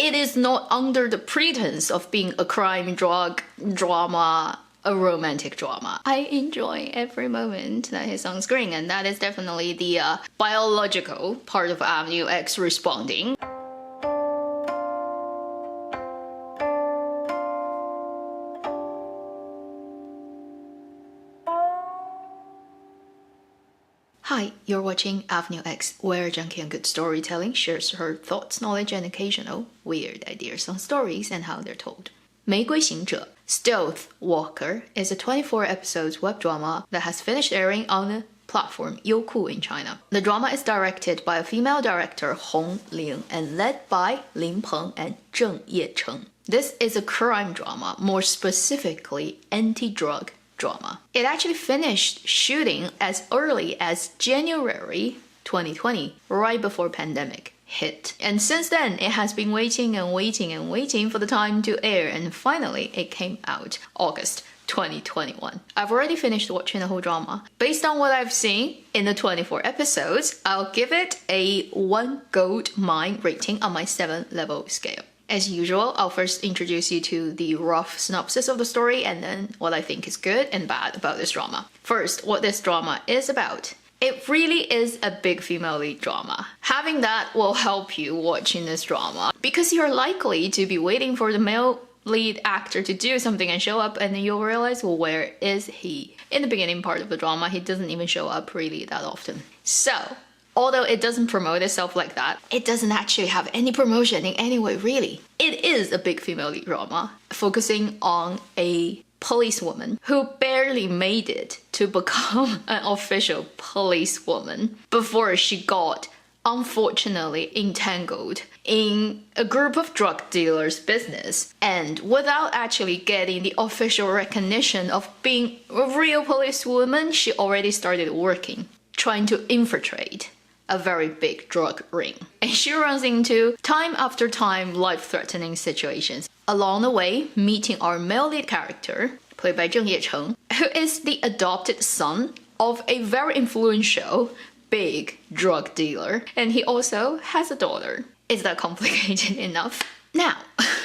It is not under the pretense of being a crime drama, a romantic drama. I enjoy every moment that he's on screen, and that is definitely the biological part of Avenue X responding. Hi, you're watching Avenue X, where Junkie and Good Storytelling shares her thoughts, knowledge, and occasional weird ideas on stories and how they're told. 玫瑰行者 Stealth Walker is a 24-episode web drama that has finished airing on the platform Youku in China. The drama is directed by a female director, Hong Ling, and led by Lin Peng and Zheng Yecheng. This is a crime drama, more specifically anti-drug drama. It actually finished shooting as early as January 2020, right before pandemic hit. And since then, it has been waiting for the time to air, and finally it came out August 2021. I've already finished watching the whole drama. Based on what I've seen in the 24 episodes, I'll give it a 1 gold mine rating on my 7-level scale. As usual, I'll first introduce you to the rough synopsis of the story and then what I think is good and bad about this drama. First, what this drama is about. It really is a big female lead drama. Having that will help you watching this drama because you're likely to be waiting for the male lead actor to do something and show up, and then you'll realize, well, where is he? In the beginning part of the drama, he doesn't even show up really that often. So, although it doesn't promote itself like that, it doesn't actually have any promotion in any way, really. It is a big female lead drama, focusing on a policewoman who barely made it to become an official policewoman before she got unfortunately entangled in a group of drug dealers' business, and without actually getting the official recognition of being a real policewoman, she already started working, trying to infiltrate a very big drug ring. And she runs into, time after time, life-threatening situations. Along the way, meeting our male lead character, played by Zheng Yecheng, who is the adopted son of a very influential, big drug dealer. And he also has a daughter. Is that complicated enough? Now,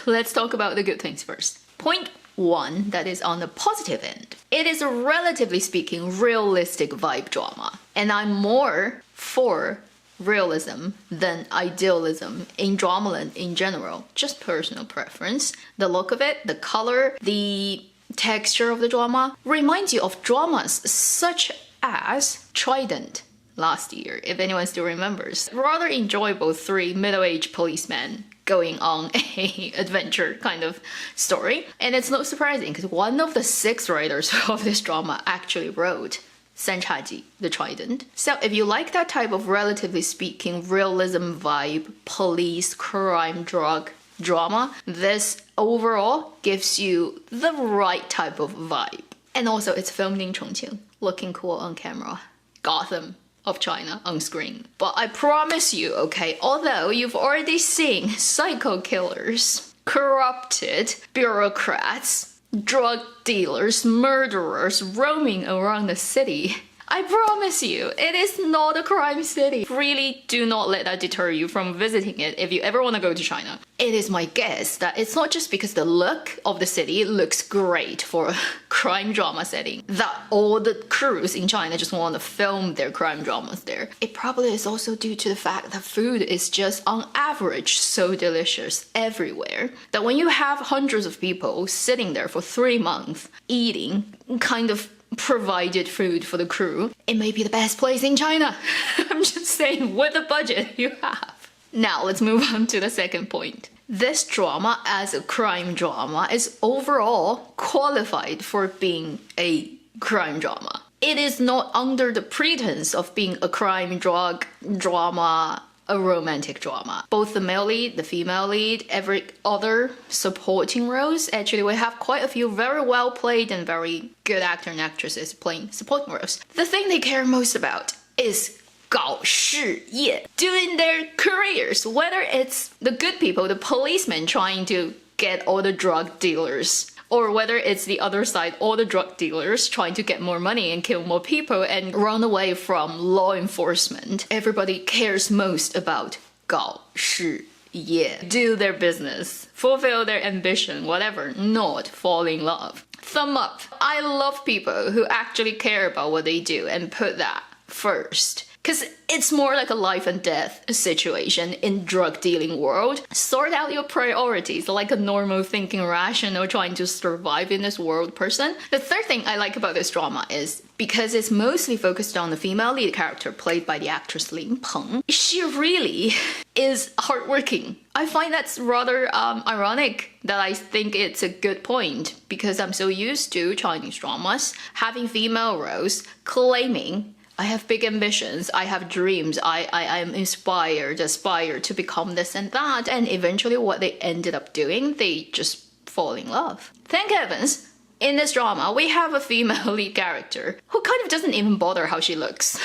let's talk about the good things first. Point 1, that is on the positive end. It is a relatively speaking realistic vibe drama, and I'm more for realism than idealism in dramaland in general. Just personal preference. The look of it, the color, the texture of the drama reminds you of dramas such as Trident last year, if anyone still remembers. Rather enjoyable 3 middle-aged policemen going on a adventure kind of story. And it's not surprising because one of the 6 writers of this drama actually wrote Sanchaji, the Trident. So if you like that type of, relatively speaking, realism vibe, police, crime, drug drama, this overall gives you the right type of vibe. And also it's filmed in Chongqing, looking cool on camera. Gotham of China on screen. But I promise you, okay, although you've already seen psycho killers, corrupted bureaucrats, drug dealers, murderers roaming around the city, I promise you, it is not a crime city. Really do not let that deter you from visiting it if you ever want to go to China. It is my guess that it's not just because the look of the city looks great for a crime drama setting that all the crews in China just want to film their crime dramas there. It probably is also due to the fact that food is just on average so delicious everywhere that when you have hundreds of people sitting there for 3 months eating kind of provided food for the crew, it may be the best place in China. I'm just saying, with the budget you have. Now let's move on to the second point. This drama as a crime drama is overall qualified for being a crime drama. It is not under the pretense of being a crime drama, a romantic drama. Both the male lead, the female lead, every other supporting roles, actually we have quite a few very well played and very good actor and actresses playing supporting roles. The thing they care most about is 搞事业, doing their careers, whether it's the good people, the policemen trying to get all the drug dealers, or whether it's the other side, all the drug dealers trying to get more money and kill more people and run away from law enforcement. Everybody cares most about 搞事 yeah, do their business, fulfill their ambition, whatever, not fall in love. Thumb up. I love people who actually care about what they do and put that first. Because it's more like a life and death situation in drug dealing world. Sort out your priorities like a normal thinking, rational, trying to survive in this world person. The third thing I like about this drama is because it's mostly focused on the female lead character played by the actress Lin Peng. She really is hardworking. I find that's rather ironic that I think it's a good point because I'm so used to Chinese dramas having female roles claiming I have big ambitions, I have dreams, I am inspired, aspire to become this and that, and eventually what they ended up doing, they just fall in love. Thank heavens, in this drama, we have a female lead character who kind of doesn't even bother how she looks.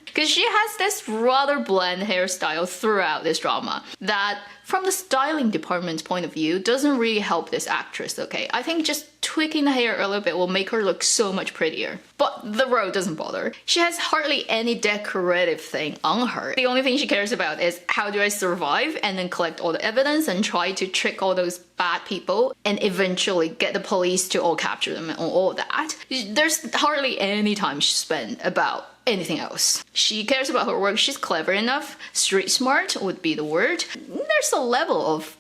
Because she has this rather bland hairstyle throughout this drama that, from the styling department's point of view, doesn't really help this actress, okay? I think just tweaking the hair a little bit will make her look so much prettier. But the role doesn't bother. She has hardly any decorative thing on her. The only thing she cares about is how do I survive and then collect all the evidence and try to trick all those bad people and eventually get the police to all capture them and all that. There's hardly any time she spent about anything else. She cares about her work, she's clever enough, street smart would be the word. There's a level of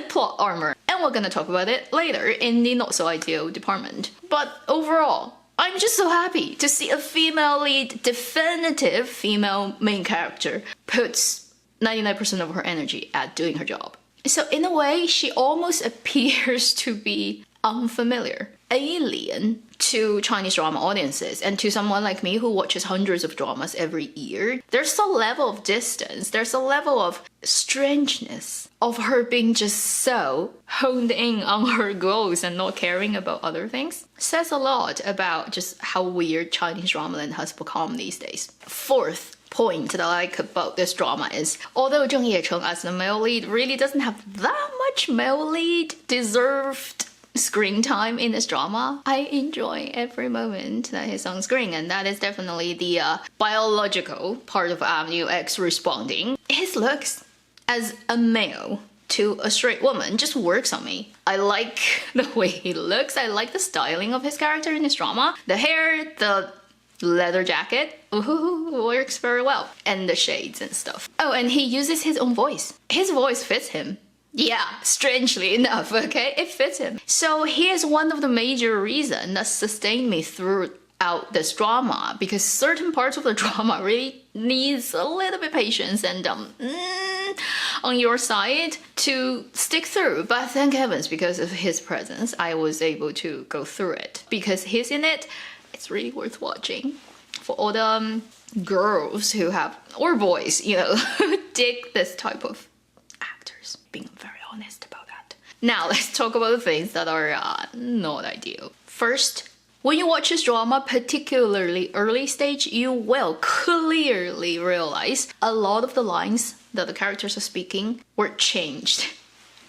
plot armor, and we're gonna talk about it later in the not so ideal department. But overall, I'm just so happy to see a female lead, definitive female main character, puts 99% of her energy at doing her job. So in a way, she almost appears to be unfamiliar, alien to Chinese drama audiences and to someone like me who watches hundreds of dramas every year. There's a level of distance, there's a level of strangeness of her being just so honed in on her goals and not caring about other things. Says a lot about just how weird Chinese drama land has become these days. Fourth point that I like about this drama is, although Zheng Yecheng as the male lead really doesn't have that much male lead deserved screen time in this drama, I enjoy every moment that he's on screen, and that is definitely the biological part of Avenue X responding. His looks as a male to a straight woman just works on me. I like the way he looks, I like the styling of his character in this drama. The hair, the leather jacket, ooh, works very well, and the shades and stuff. Oh, and he uses his own voice. His voice fits him. Yeah, strangely enough, okay? It fits him. So he is one of the major reasons that sustained me throughout this drama, because certain parts of the drama really needs a little bit patience and on your side to stick through. But thank heavens, because of his presence, I was able to go through it. Because he's in it, it's really worth watching. For all the girls who have, or boys, you know, who dig this type of actors, being very honest about that. Now let's talk about the things that are not ideal. First, when you watch this drama, particularly early stage, you will clearly realize a lot of the lines that the characters are speaking were changed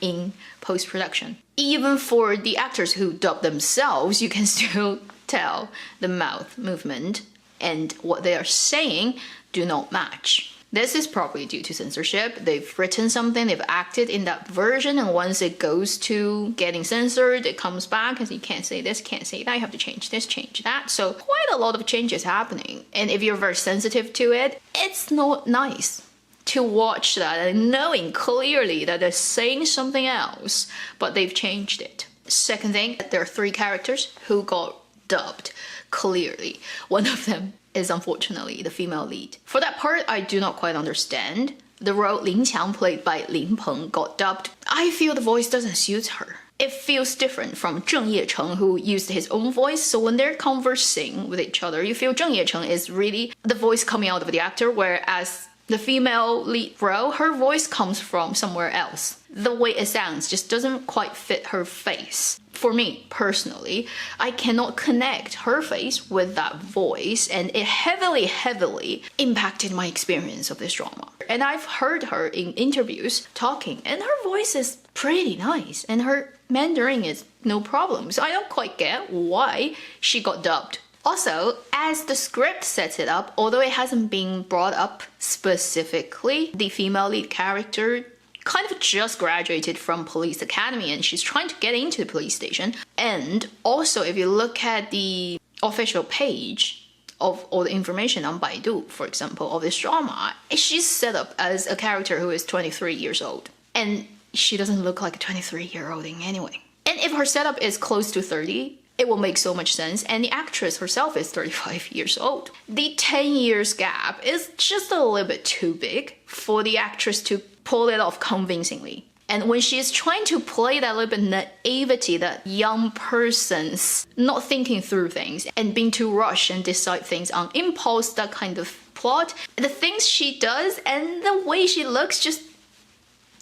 in post-production. Even for the actors who dub themselves, you can still tell the mouth movement and what they are saying do not match. This is probably due to censorship. They've written something, they've acted in that version, and once it goes to getting censored, it comes back because you can't say this, can't say that, you have to change this, change that. So quite a lot of changes happening. And if you're very sensitive to it, it's not nice to watch that and knowing clearly that they're saying something else, but they've changed it. Second thing, there are 3 characters who got dubbed clearly. One of them is unfortunately the female lead. For that part, I do not quite understand. The role Lin Qiang, played by Lin Peng, got dubbed. I feel the voice doesn't suit her. It feels different from Zheng Yecheng, who used his own voice, so when they're conversing with each other, you feel Zheng Yecheng is really the voice coming out of the actor, whereas the female lead role, her voice comes from somewhere else. The way it sounds just doesn't quite fit her face. For me, personally, I cannot connect her face with that voice, and it heavily impacted my experience of this drama. And I've heard her in interviews talking, and her voice is pretty nice, and her Mandarin is no problem. So I don't quite get why she got dubbed Also, as the script sets it up, although it hasn't been brought up specifically, the female lead character kind of just graduated from police academy and she's trying to get into the police station. And also, if you look at the official page of all the information on Baidu, for example, of this drama, she's set up as a character who is 23 years old. And she doesn't look like a 23-year-old in any way. And if her setup is close to 30, it will make so much sense. And the actress herself is 35 years old. The 10 years gap is just a little bit too big for the actress to pull it off convincingly. And when she is trying to play that little bit naivety, that young person's not thinking through things and being too rushed and decide things on impulse, that kind of plot, the things she does and the way she looks just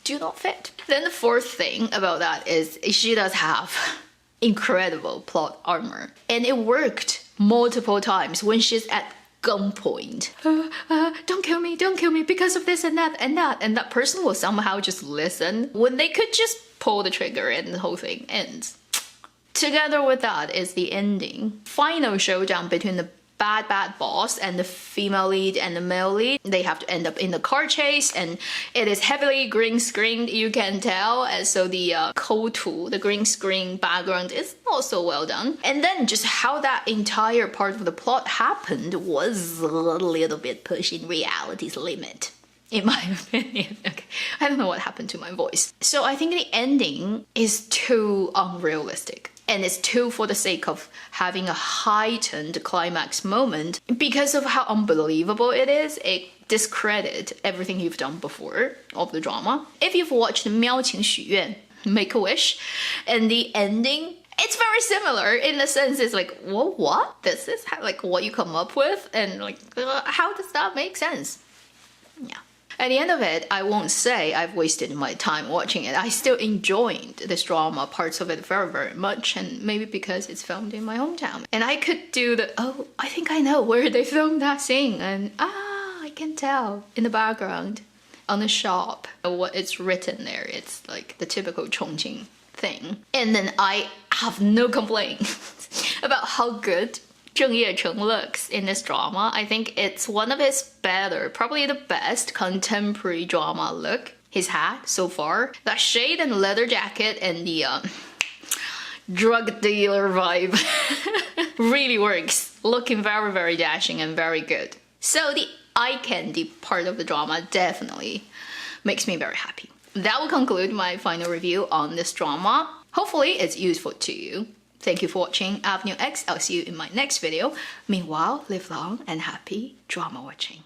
do not fit. Then the fourth thing about that is she does have incredible plot armor. And it worked multiple times when she's at gunpoint. Don't kill me because of this and that and that. And that person will somehow just listen when they could just pull the trigger and the whole thing ends. Together with that is the ending. Final showdown between the bad boss and the female lead and the male lead. They have to end up in the car chase and it is heavily green screened, you can tell. And so the the green screen background is not so well done. And then just how that entire part of the plot happened was a little bit pushing reality's limit, in my opinion. Okay, I don't know what happened to my voice. So I think the ending is too unrealistic. And it's too for the sake of having a heightened climax moment. Because of how unbelievable it is, it discredits everything you've done before of the drama. If you've watched 喵请许愿, Make a Wish, and the ending, it's very similar in the sense it's like, well, what? This is how, like what you come up with? And like, how does that make sense? Yeah. At the end of it, I won't say I've wasted my time watching it. I still enjoyed this drama, parts of it very, very much, and maybe because it's filmed in my hometown. And I could do the, oh, I think I know where they filmed that scene, and I can tell in the background on the shop what it's written there. It's like the typical Chongqing thing. And then I have no complaints about how good Zheng Yecheng looks in this drama. I think it's one of his better, probably the best contemporary drama look he's had so far. That shade and leather jacket and the drug dealer vibe really works. Looking very, very dashing and very good. So the eye candy part of the drama definitely makes me very happy. That will conclude my final review on this drama. Hopefully it's useful to you. Thank you for watching Avenue X. I'll see you in my next video. Meanwhile, live long and happy drama watching.